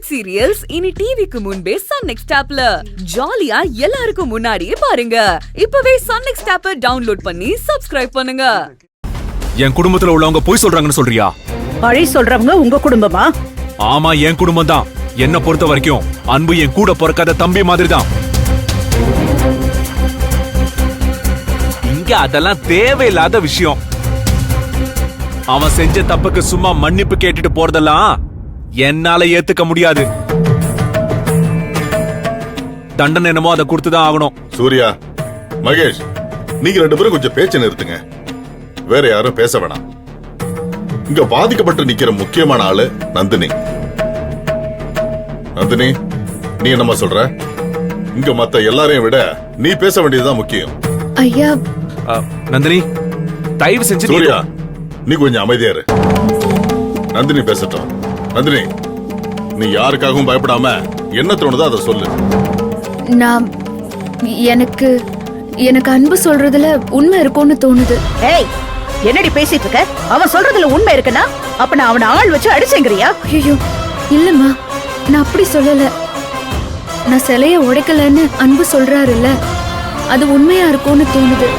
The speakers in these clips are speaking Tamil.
வெப் சீரியல்ஸ் இனி டிவிக்கு முன்பே சன் நெக்ஸ்ட் ஆப்ல ஜாலியா எல்லாருக்கும் முன்னாடியே பாருங்க. இப்பவே சன் நெக்ஸ்ட் ஆப்பை டவுன்லோட் பண்ணி சப்ஸ்கிரைப் பண்ணுங்க. என் குடும்பத்துல உள்ளவங்க போய் சொல்றாங்கன்னு சொல்றியா? பழி சொல்றவங்க உங்க குடும்பமா? ஆமா, என் குடும்பம் தான். என்ன பொறுத்த வரைக்கும் அன்பு என் கூட பிறக்காத தம்பி மாதிரி தான். இங்க அதெல்லாம் தேவையில்லாத விஷயம். அவன் செஞ்ச தப்புக்கு சும்மா மன்னிப்பு கேட்டுட்டு போறதெல்லாம் என்னால ஏத்துக்க முடியாது. தண்டனை என்னமோ அதை கொடுத்துதான் ஆகணும். சூர்யா, மகேஷ், நீங்க ரெண்டு பேரும் கொஞ்சம் பேச்ச நிறுத்துங்க. வேற யாரும் பேச வேணாம். இங்க பாதிக்கப்பட்டு நிக்கிற முக்கியமான ஆளு நந்தினி. நந்தினி, நீ என்னமா சொல்ற? இங்க மத்த எல்லாரையும் விட நீ பேச வேண்டியதுதான் முக்கியம். ஐயா, நந்தினி, தயவு செஞ்சு. சூர்யா, நீ கொஞ்சம் அமைதியா இரு. நந்தினி பேசட்டும். நந்தினி, நீ யாருக்காகவும் பயப்படாம என்ன தோணுதோ அதை சொல்லு. நான் எனக்கு அன்பு சொல்றதுல உண்மை இருக்கும்னு தோணுது. ஏய், என்னடி பேசிட்டு இருக்க? அவன் சொல்றதுல உண்மை இருக்குன்னா அப்ப நான் அவனை ஆள் வச்சு அடிச்சேங்கறியா? ஐயோ இல்லம்மா, நான் அப்படி சொல்லல. நான் சிலைய உடைக்கலன்னு அன்பு சொல்றாருல்ல, அது உண்மையா இருக்கும்னு தோணுது.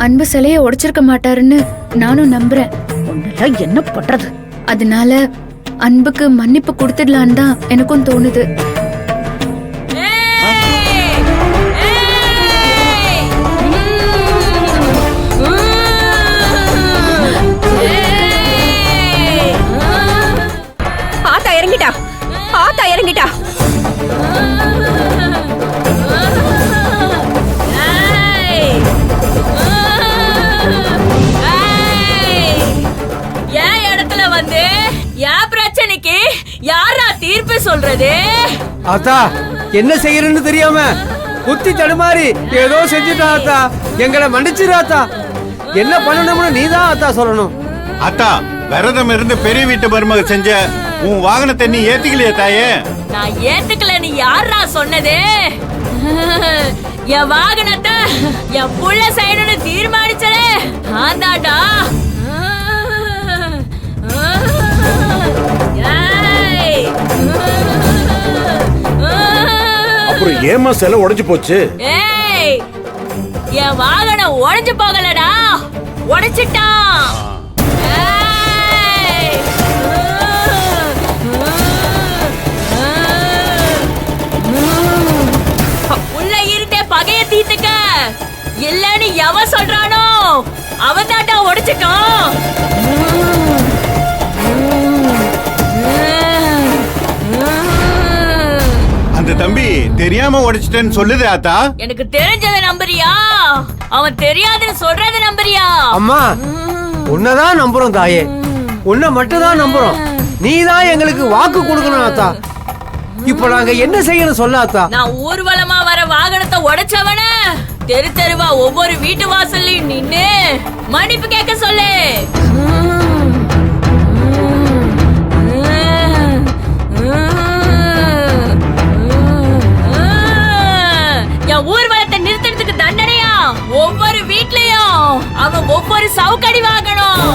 அன்பு சிலைய உடைச்சிருக்க மாட்டாருன்னு நானும் நம்புறேன். உன்னெல்லாம் என்ன பண்றது? அதனால அன்புக்கு மன்னிப்பு கொடுத்துடலான்னு தான் எனக்கும் தோணுது. ஆத்தா இறங்கிட்டா, ஆத்தா இறங்கிட்டா. யாரா தீர்ப்பு சொல்றது? ஆத்தா, என்ன செய்யறன்னு தெரியாம குத்தி தடுமாறி ஏதோ செஞ்சுட்டா ஆத்தா. எங்களை மன்னிச்சிரு ஆத்தா. என்ன பண்ணணும்னு நீதான் ஆத்தா சொல்லணும். அத்தா, விரதம் இருந்து பெரிய வீட்டு மருமக செஞ்ச உன் வாகனத்தை நீ ஏத்துக்கலையே தாயே? நான் ஏத்துக்கல. நீ யாரா சொன்னது? என் வாகனத்தை என் புள்ள செய்யணும்னு தீர்மானிச்சலே ஆந்தாடா. அப்புறம் ஏமா சிலை உடைஞ்சு போச்சு? ஏய், என் வாகனம் உடைஞ்சு போகலடா, உடைச்சிட்டான். உள்ள இருந்தே பகைய தீத்துக்க இல்லன்னு எவன் சொல்றானோ அவன் தாட்டா உடைச்சிட்டான். அந்த தம்பி தெரியாம உடைச்சிட்டேன்னு சொல்லுது ஆத்தா. எனக்கு தெரிஞ்சதை நம்புறியா? அவன் தெரியாதுன்னு சொல்றத நம்புறியா? அம்மா, உன்னதான் நம்புறோம் தாயே. உன்னை மட்டும் தான் நம்புறோம். நீதான் எங்களுக்கு வாக்கு கொடுக்கணும் ஆத்தா. இப்ப நாங்க என்ன செய்யணும் சொல்ல ஆத்தா. நான் ஊர்வலமா வர வாகனத்தை உடைச்சவன தெரு தெருவா ஒவ்வொரு வீட்டு வாசல்லையும் நின்னு மன்னிப்பு கேட்க சொல்லு. என் ஊர்வலத்தை நிறுத்துறதுக்கு தண்டனையா ஒவ்வொரு வீட்லயும் அவன் ஒவ்வொரு சவுக்கடி வாங்கணும்.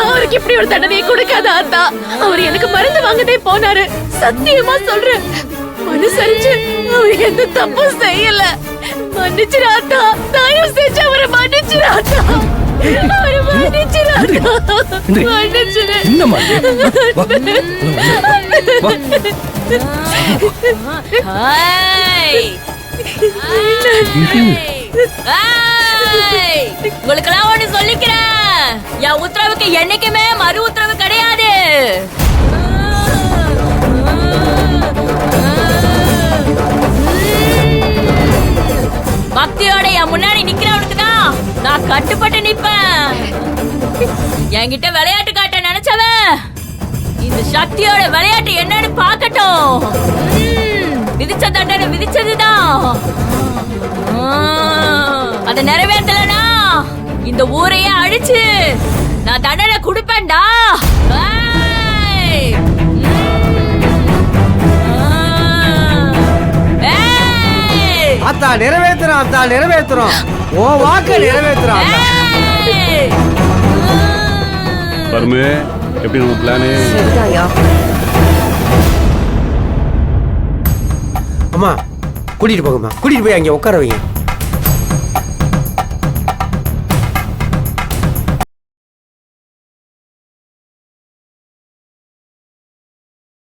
அவருக்கு இப்படி ஒரு தண்டனையை கொடுக்காத ஆத்தா. அவர் எனக்கு மருந்து வாங்கதே போனாரு. சத்தியமா சொல்றேன், மனுசரிச்சு அவர் எந்த தப்பும் செய்யல. மன்னிச்சிராத்தா, தயவு செஞ்சு அவரை மன்னிச்சிராத்தா. அவரை மன்னிச்சிராத்தா, மன்னிச்சிரு. உங்களுக்கெல்லாம் ஒண்ணு சொல்லிக்கிறேன், என் உத்தரவுக்கு என்னைக்குமே மறு உத்தரவு கிடையாது. பக்தியோட என் முன்னாடி நிக்கிறவனுக்கு தான் நான் கட்டுப்பட்டு நிப்பேன். என்கிட்ட விளையாட்டு காட்ட நினைச்சவன் இந்த சக்தியோட விளையாட்டு என்னன்னு பாக்கட்டும். விதிச்ச தண்டனை விதிச்சதுதான். அதை நிறைவேற்றலனா இந்த ஊரையே அழிச்சு நான் தண்டனை கொடுப்பேன்டா. ஆத்தா நிறைவேத்துறோம் ஆத்தா நிறைவேத்துறோம் ஓ வாக்க நிறைவேத்துறோம் ஆத்தா. ஏய்! பர்மே எப்படி நம்ம பிளானு? அம்மா கூட்டிட்டு போங்கம்மா கூட்டிட்டு போய் அங்க உட்கார வைங்க